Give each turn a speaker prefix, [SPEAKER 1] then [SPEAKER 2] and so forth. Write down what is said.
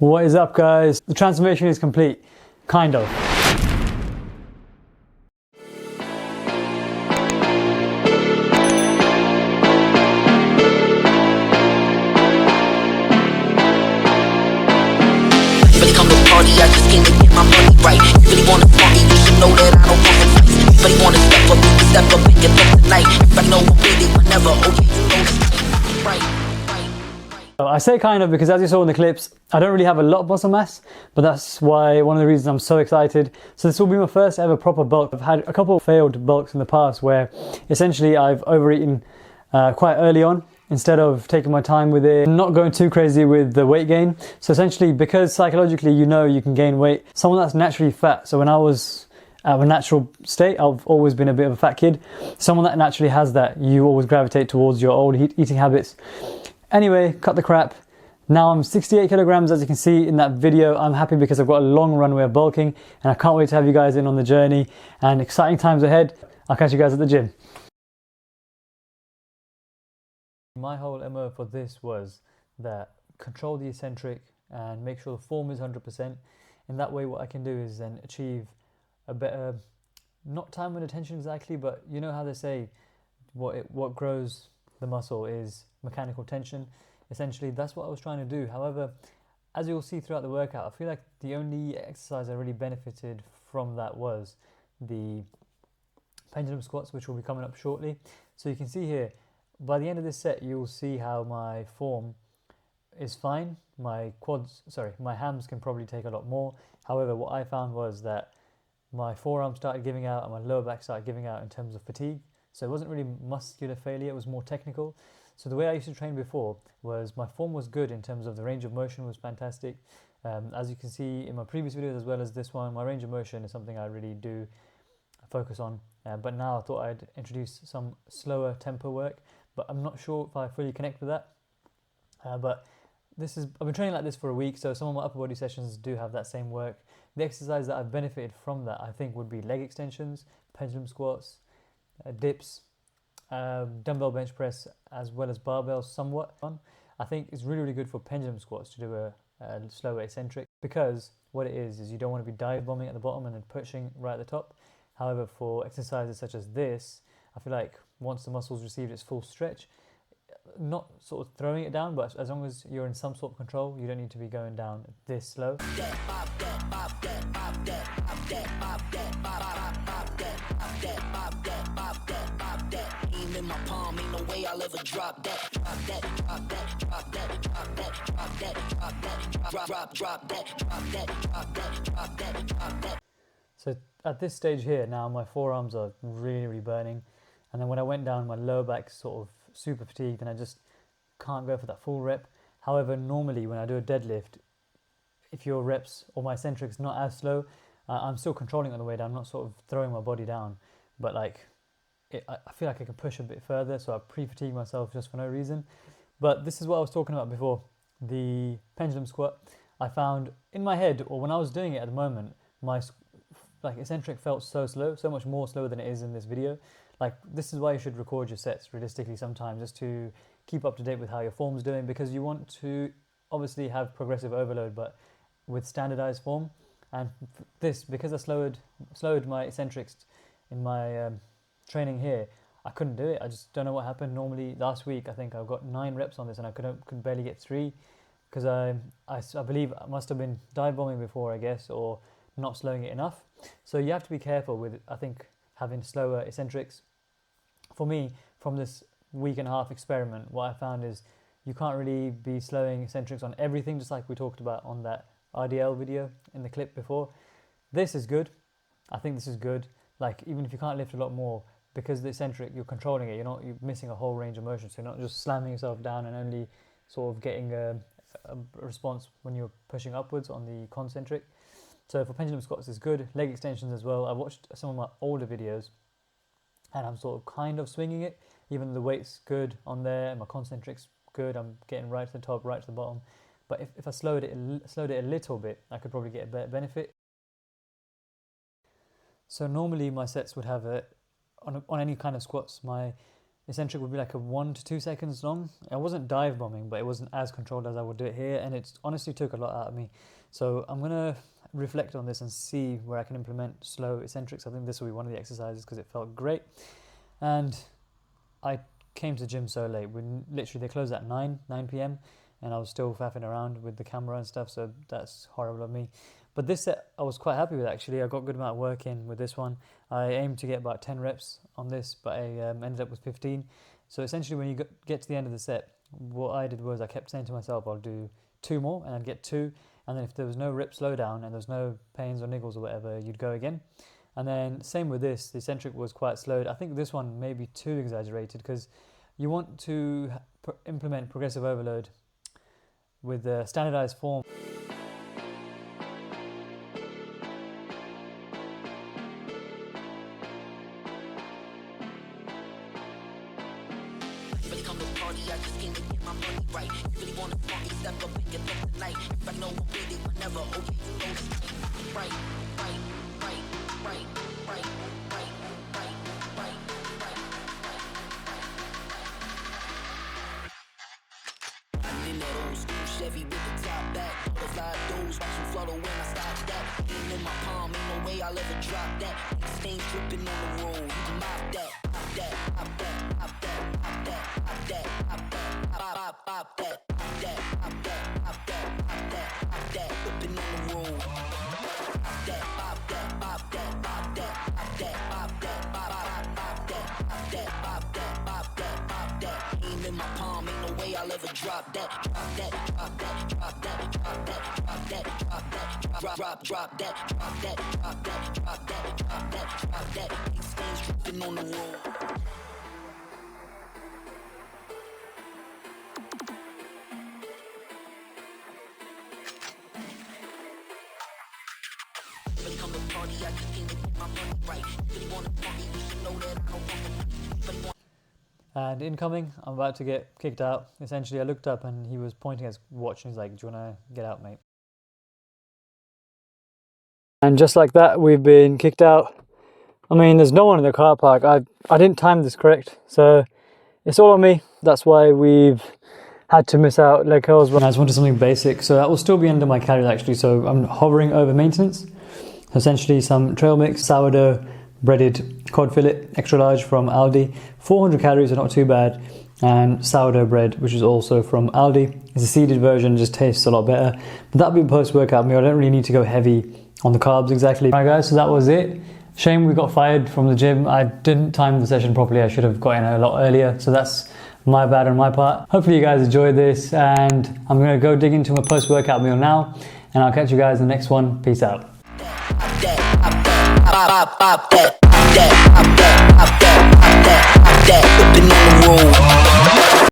[SPEAKER 1] What is up, guys? The transformation is complete, kind of.
[SPEAKER 2] Really come to party, I just came to get my money right. You really wanna party, you should know that I don't want advice. You really wanna step up, you can step up and get up tonight. Everybody know we'll be there whenever, okay, you know this right.
[SPEAKER 1] I say kind of because, as you saw in the clips, I don't really have a lot of muscle mass, but that's why one of the reasons I'm so excited. So this will be my first ever proper bulk. I've had a couple of failed bulks in the past where essentially I've overeaten quite early on instead of taking my time with it, not going too crazy with the weight gain. So essentially, because psychologically you know you can gain weight, someone that's naturally fat, so when I was at a natural state, I've always been a bit of a fat kid. Someone that naturally has that, you always gravitate towards your old eating habits. Anyway, cut the crap. Now I'm 68 kilograms, as you can see in that video. I'm happy because I've got a long runway of bulking, and I can't wait to have you guys in on the journey and exciting times ahead. I'll catch you guys at the gym. My whole MO for this was that control the eccentric and make sure the form is 100%. In that way, what I can do is then achieve a better, not time and attention exactly, but you know how they say what grows the muscle is mechanical tension. Essentially, that's what I was trying to do. However, as you'll see throughout the workout, I feel like the only exercise I really benefited from that was the pendulum squats, which will be coming up shortly. So you can see here, by the end of this set, you'll see how my form is fine. My hams can probably take a lot more. However, what I found was that my forearm started giving out and my lower back started giving out in terms of fatigue. So it wasn't really muscular failure, it was more technical. So the way I used to train before was my form was good in terms of the range of motion was fantastic. As you can see in my previous videos as well as this one, my range of motion is something I really do focus on. But now I thought I'd introduce some slower tempo work, but I'm not sure if I fully connect with that. But I've been training like this for a week, so some of my upper body sessions do have that same work. The exercise that I've benefited from that, I think, would be leg extensions, pendulum squats, dips, dumbbell bench press, as well as barbells somewhat. I think it's really good for pendulum squats to do a slower eccentric, because what it is you don't want to be dive bombing at the bottom and then pushing right at the top. However, for exercises such as this, I feel like once the muscle's received its full stretch, not sort of throwing it down, but as long as you're in some sort of control, you don't need to be going down this slow. In my palm, ain't no way I'll ever drop that. So at this stage here now, my forearms are really burning, and then when I went down, my lower back's sort of super fatigued and I just can't go for that full rep. However, normally when I do a deadlift, if your reps or my eccentric's not as slow, I'm still controlling on the way down. I'm not sort of throwing my body down, but like I feel like I can push a bit further, so I pre-fatigue myself just for no reason. But this is what I was talking about before, the pendulum squat. I found in my head, or when I was doing it at the moment, my eccentric felt so slow, so much more slower than it is in this video. Like, this is why you should record your sets realistically sometimes, just to keep up to date with how your form's doing, because you want to obviously have progressive overload, but with standardized form. And this, because I slowed my eccentrics in my training here, I couldn't do it. I just don't know what happened. Normally last week I think I got 9 reps on this and I could barely get 3, because I believe I must have been dive bombing before, I guess, or not slowing it enough. So you have to be careful with, I think, having slower eccentrics. For me, from this week and a half experiment, what I found is you can't really be slowing eccentrics on everything, just like we talked about on that RDL video in the clip before. This is good. I think this is good. Like, even if you can't lift a lot more, because the eccentric, you're controlling it, you're missing a whole range of motion, so you're not just slamming yourself down and only sort of getting a response when you're pushing upwards on the concentric. So for pendulum squats, it's good. Leg extensions as well. I watched some of my older videos and I'm sort of kind of swinging it, even though the weight's good on there and my concentric's good. I'm getting right to the top, right to the bottom. But if I slowed it a little bit, I could probably get a better benefit. So normally my sets would have on any kind of squats, my Eccentric would be like a 1 to 2 seconds long. I wasn't dive bombing, but it wasn't as controlled as I would do it here, and it honestly took a lot out of me. So I'm gonna reflect on this and see where I can implement slow eccentrics. I think this will be one of the exercises because it felt great. And I came to the gym so late. Literally, they closed at 9 p.m. and I was still faffing around with the camera and stuff, so that's horrible of me. But this set I was quite happy with actually. I got a good amount of work in with this one. I aimed to get about 10 reps on this, but I ended up with 15. So essentially when you get to the end of the set, what I did was I kept saying to myself, I'll do 2 more and I'd get 2. And then if there was no rip slowdown and there's no pains or niggles or whatever, you'd go again. And then same with this, the eccentric was quite slowed. I think this one may be too exaggerated because you want to implement progressive overload with a standardized form.
[SPEAKER 2] Really come to party, I just came to get my money right. You really wanna party, step up and get up tonight. If I know what we did whenever, okay, you know this thing. Right, right, right, right, right, right, right, right, right, right. I'm in that old school Chevy with the top back. Butterfly doors, watch you flutter when I stop that. Aim in my palm, ain't no way I'll ever drop that. Stains dripping on the road, you can mop that, pop that, pop that, pop that, pop that, pop that, pop that, pop that, pop that, pop that, pop that, pop that, pop that, whipping on the road. Pop that, pop that, pop that, pop that, pop that, pop that, pop that, pop that, pop that, pop that, pop that. Aim in my palm, ain't no way I'll ever drop that. Drop that, drop that, drop that, drop that, drop that, drop that, drop that, drop that, drop that, drop that, drop that, drop that. These stains dripping on the road. Really come to party, I just came to get my money right. Really wanna party, you should know that I don't want to.
[SPEAKER 1] And incoming, I'm about to get kicked out. Essentially, I looked up and he was pointing at his watch and he's like, do you want to get out, mate? And just like that, we've been kicked out. I mean, there's no one in the car park. I didn't time this correct, so it's all on me. That's why we've had to miss out leg curls. I just wanted something basic, so that will still be under my calories actually. So I'm hovering over maintenance. Essentially some trail mix, sourdough, breaded cod fillet, extra large from Aldi. 400 calories, so not too bad. And sourdough bread, which is also from Aldi. It's a seeded version, just tastes a lot better. But that'll be a post-workout meal. I don't really need to go heavy on the carbs exactly. Alright guys, so that was it. Shame we got fired from the gym. I didn't time the session properly. I should have got in a lot earlier. So that's my bad on my part. Hopefully you guys enjoyed this, and I'm gonna go dig into my post-workout meal now, and I'll catch you guys in the next one. Peace out.